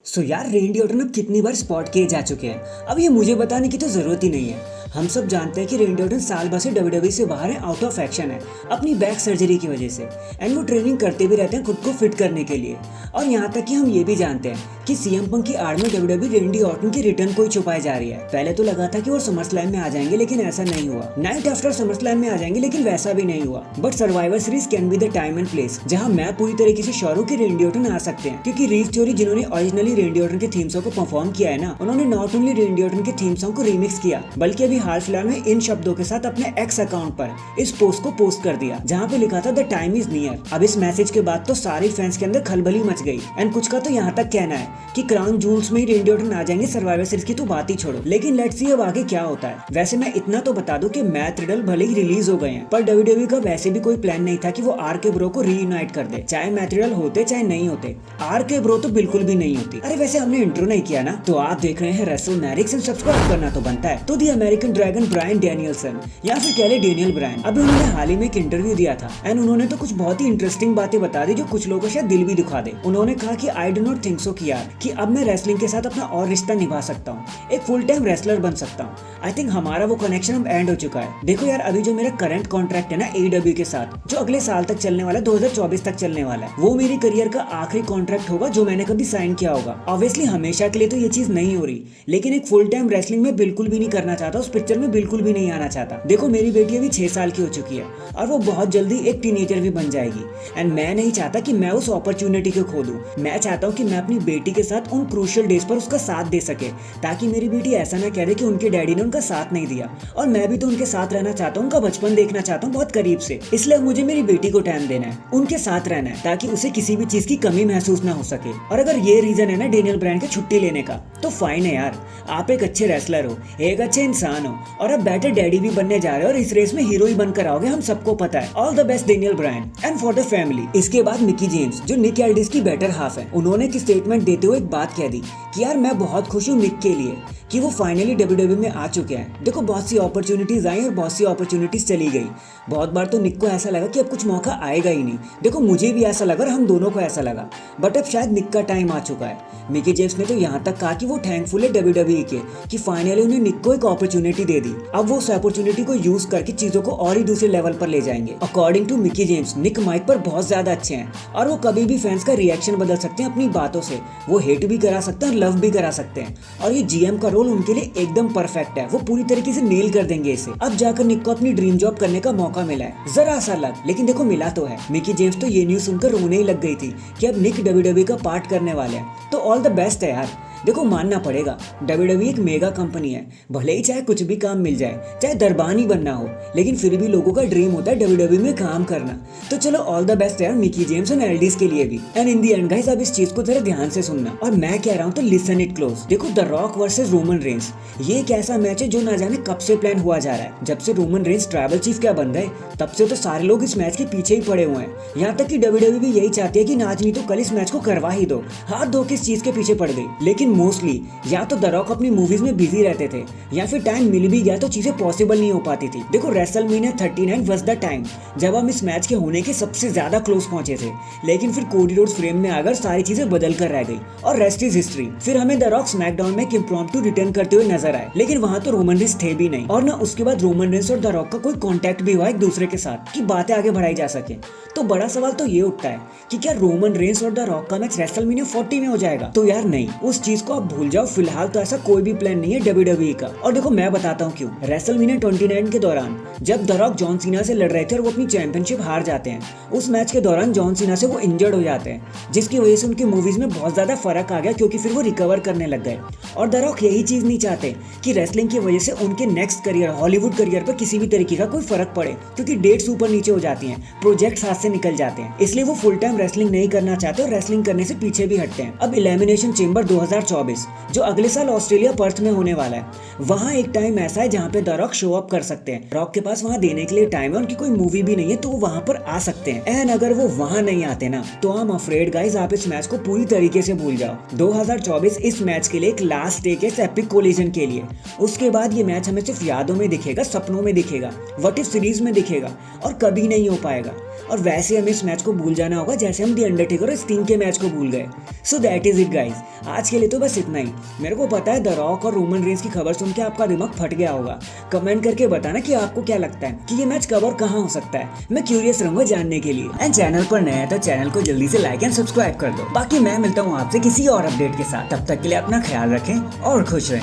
सो यार रेंडी ऑर्टन अब कितनी बार स्पॉट किए जा चुके हैं। अब ये मुझे बताने की तो जरूरत ही नहीं है। हम सब जानते हैं कि रेंडी ऑर्टन साल भर से डब्ल्यूडब्ल्यूई से बाहर है, आउट ऑफ एक्शन है अपनी बैक सर्जरी की वजह से। एंड वो ट्रेनिंग करते भी रहते हैं खुद को फिट करने के लिए। और यहाँ तक कि हम ये भी जानते हैं कि सीएम पंक की आड़ में डब्ल्यूडब्ल्यूई रेंडी ऑर्टन की रिटर्न को ही छुपाई जा रही है। पहले तो लगा था कि वो समरस्लैम में आ जाएंगे, लेकिन ऐसा नहीं हुआ। नाइट आफ्टर समरस्लैम में आ जाएंगे, लेकिन वैसा भी नहीं हुआ। But survivor series can be the time and place जहाँ मैं पूरी तरीके से श्योर हूँ कि रेंडी ऑर्टन आ सकते हैं, क्योंकि रीव थ्योरी जिन्होंने ओरिजिनली रेंडी ऑर्टन के थीम सॉन्ग को परफॉर्म किया है ना, उन्होंने नॉट ओनली रेंडी ऑर्टन के थीम सॉन्ग को रीमिक्स किया, बल्कि अभी हाल फिलहाल में इन शब्दों के साथ अपने एक्स अकाउंट पर इस पोस्ट को पोस्ट कर दिया, जहाँ पे लिखा था द टाइम इज नियर। अब इस मैसेज के बाद तो सारे फैंस के अंदर खलबली मच गई। एंड कुछ का तो यहाँ तक कहना है कि क्राउन जूल्स में ही रेंडी ऑर्टन आ जाएंगे। सर्वाइवर सीरीज की तो बात ही छोड़ो, लेकिन लेट्स सी अब आगे क्या होता है। वैसे मैं इतना तो बता दूं कि मैट रिडल भले ही रिलीज हो गए हैं, पर डब्ल्यूडब्ल्यूई का वैसे भी कोई प्लान नहीं था कि वो आरके ब्रो को रीयूनाइट कर दे, चाहे मैट रिडल होते चाहे नहीं होते। आरके ब्रो तो बिल्कुल भी नहीं होती। अरे वैसे हमने इंट्रो नहीं किया ना, तो आप देख रहे हैं रेसलमैनिक्स एंड सब्सक्राइब करना तो बनता है। तो दी अमेरिकन ड्रैगन ब्रायन डैनियल्सन या फिर कह ले डेनियल ब्रायन, अभी उन्होंने हाल ही में एक इंटरव्यू दिया था एंड उन्होंने तो कुछ बहुत ही इंटरेस्टिंग बातें बता दी जो कुछ लोगों का शायद दिल भी दुखा दे। उन्होंने कहा कि I do not think so कि यार कि अब मैं रेसलिंग के साथ अपना और रिश्ता निभा सकता हूँ, एक फुल टाइम रेसलर बन सकता हूँ। आई थिंक हमारा वो कनेक्शन अब एंड हो चुका है। देखो यार, अभी जो मेरा करंट कॉन्ट्रैक्ट है ना AEW के साथ, जो अगले साल तक चलने वाला है, 2024 तक चलने वाला है, वो मेरी करियर का आखिरी कॉन्ट्रैक्ट होगा जो मैंने कभी साइन किया होगा। ऑब्वियसली हमेशा के लिए तो ये चीज नहीं हो रही, लेकिन एक फुल टाइम रेसलिंग में बिल्कुल भी नहीं करना चाहता, उस पिक्चर में बिल्कुल भी नहीं आना चाहता। देखो मेरी बेटी अभी 6 साल की हो चुकी है और वो बहुत जल्दी एक टीनेजर भी बन जाएगी। एंड मैं नहीं चाहता कि मैं उस अपॉर्चुनिटी को खो दूं। मैं चाहता हूं कि मैं अपनी बेटी के साथ उन क्रूशियल डेज पर उसका साथ दे सके, ताकि मेरी बेटी ऐसा ना कह दे कि उनके डैडी ने उनका साथ नहीं दिया। और मैं भी तो उनके साथ रहना चाहता हूँ, उनका बचपन देखना चाहता हूँ बहुत करीब से। इसलिए मुझे मेरी बेटी को टाइम देना है, उनके साथ रहना है, ताकि उसे किसी भी चीज की कमी महसूस ना हो सके। और अगर ये रीजन है ना डेनियल ब्रायन के छुट्टी लेने का, तो फाइन है यार। आप एक अच्छे रेसलर हो, एक अच्छे इंसान हो, और अब बेटर डैडी भी बनने जा रहे हो और इस रेस में हीरो ही बनकर आओगे, हम सबको पता है। All the best Daniel Bryan and for the family. इसके बाद मिकी जेम्स, जो निक एल्डिस की बेटर हाफ है, उन्होंने एक स्टेटमेंट देते हुए एक बात कह दी कि यार मैं बहुत खुश हूँ निक के लिए कि वो फाइनली डब्ल्यूडब्ल्यूई में आ चुके हैं। देखो बहुत सी अपॉर्चुनिटीज आई और बहुत सी अपॉर्चुनिटीज चली गई। बहुत बार तो निक को ऐसा लगा कि अब कुछ मौका आएगा ही नहीं। देखो मुझे भी ऐसा लगा और हम दोनों को ऐसा लगा, बट अब शायद निक का टाइम आ चुका है। मिकी जेम्स ने तो यहाँ तक कहा कि वो थैंकफुल है डब्ल्यूडब्ल्यूई के कि फाइनली उन्हें निक को एक अपॉर्चुनिटी दे दी। अब वो उस अपॉर्चुनिटी को यूज करके चीजों को और ही दूसरे लेवल पर ले जाएंगे। According to Mickey James, Nick Mike पर बहुत ज्यादा अच्छे हैं और वो कभी भी फैंस का रिएक्शन बदल सकते हैं अपनी बातों से। वो हेट भी करा सकते हैं और लव भी करा सकते हैं, और ये जीएम का रोल उनके लिए एकदम परफेक्ट है। वो पूरी तरीके से नेल कर देंगे इसे। अब जाकर निक को अपनी ड्रीम जॉब करने का मौका मिला है, जरा सा लग, लेकिन देखो मिला तो है। मिकी जेम्स तो ये न्यूज सुनकर रोने ही लग गई थी कि अब निक डब्ल्यूडब्ल्यूई का पार्ट करने वाले हैं। तो ऑल द बेस्ट है यार। देखो मानना पड़ेगा, डब्ल्यूडब्ल्यूई एक मेगा कंपनी है, भले ही चाहे कुछ भी काम मिल जाए, चाहे दरबान ही बनना हो, लेकिन फिर भी लोगों का ड्रीम होता है डब्ल्यूडब्ल्यूई में काम करना। तो चलो ऑल द बेस्ट यार मिकी जेम्स और एल्डिस के लिए भी। And in the and guys, अब इस चीज को जरा ध्यान से सुनना, और मैं कह रहा हूँ तो लिसन इट क्लोज। देखो the rock versus Roman Reigns, ये एक ऐसा मैच है जो ना जाने कब से प्लान हुआ जा रहा है। जब से रोमन रेंस ट्राइबल चीफ क्या बन गए, तब से तो सारे लोग इस मैच के पीछे ही पड़े हुए हैं। यहाँ तक कि डब्ल्यूडब्ल्यूई भी यही चाहती है कि आज नहीं तो कल इस मैच को करवा ही दो। हाथ धो किस चीज के पीछे पड़ गई, लेकिन मोस्टली या तो द रॉक अपनी मूवीज में बिजी रहते थे, या फिर टाइम मिल भी गया तो चीजें पॉसिबल नहीं हो पाती थी। देखो रेसलमेनिया 39 वाज द टाइम जब हम इस मैच के होने के सबसे ज्यादा क्लोज पहुंचे थे, लेकिन फिर कोडी रोड्स फ्रेम में आकर सारी चीजें बदल कर रह गई और रेस्ट इज हिस्ट्री। फिर हमें द रॉक स्मैकडाउन में एक इम्प्रॉम्प्टू रिटर्न करते हुए नजर आए, लेकिन वहां तो रोमन रेंस थे भी नहीं, और ना उसके बाद रोमन रेंस और द रॉक का कोई कॉन्टैक्ट भी हुआ एक दूसरे के साथ कि बातें आगे बढ़ाई जा सके। तो बड़ा सवाल तो ये उठता है कि क्या रोमन रेंस और द रॉक का मैच रेसलमेनिया 40 में हो जाएगा? तो यार नहीं, उस चीज को आप भूल जाओ। फिलहाल तो ऐसा कोई भी प्लान नहीं है डब्ल्यूडब्ल्यूई का। और देखो मैं बताता हूँ क्यों। रेसलमेनिया 29 के दौरान जब द रॉक जॉन सीना से लड़ रहे थे और वो अपनी चैंपियनशिप हार जाते हैं, उस मैच के दौरान जॉन सीना से वो इंजर्ड हो जाते हैं, जिसकी वजह से उनकी मूवीज में बहुत ज्यादा फर्क आ गया, क्योंकि फिर वो रिकवर करने लग गए। और द रॉक यही चीज नहीं चाहते कि रेसलिंग की वजह से उनके नेक्स्ट करियर, हॉलीवुड करियर पर किसी भी तरीके का कोई फर्क पड़े, क्योंकि डेट्स ऊपर नीचे हो जाती हैं, प्रोजेक्ट्स हाथ से निकल जाते हैं। इसलिए वो फुल टाइम रेसलिंग नहीं करना चाहते और रेसलिंग करने से पीछे भी हटते हैं। अब एलिमिनेशन चेंबर 2024 जो अगले साल ऑस्ट्रेलिया पर्थ में होने वाला है, वहाँ एक टाइम ऐसा है जहाँ पे द रॉक शो अप कर सकते हैं। रॉक के पास वहाँ देने के लिए टाइम है, उनकी कोई मूवी भी नहीं है तो वो वहाँ पर आ सकते हैं। एंड अगर वो वहाँ नहीं आते ना तो आई एम अफ्रेड गाइस आप इस मैच को पूरी तरीके से भूल जाओ। 2024 इस मैच के लिए एक लास्ट स्टेज है एपिक कोलिजन के लिए। उसके बाद ये मैच हमें सिर्फ यादों में दिखेगा, सपनों में दिखेगा, व्हाट इफ सीरीज में दिखेगा और कभी नहीं हो पाएगा। और वैसे हमें इस मैच को भूल जाना होगा जैसे हम दी अंडरटेकर और स्टिंग के मैच को भूल गए। So that is it guys, आज के लिए तो बस इतना ही। मेरे को पता है द रॉक और रोमन रेंस की खबर सुन के आपका दिमाग फट गया होगा। कमेंट करके बताना कि आपको क्या लगता है कि ये मैच कब और कहाँ हो सकता है। मैं क्यूरियस रहूंगा जानने के लिए। एंड चैनल पर नया है तो चैनल को जल्दी से लाइक एंड सब्सक्राइब कर दो। बाकी मैं मिलता हूँ आपसे किसी और अपडेट के साथ। तब तक के लिए अपना ख्याल रखें और खुश रहें।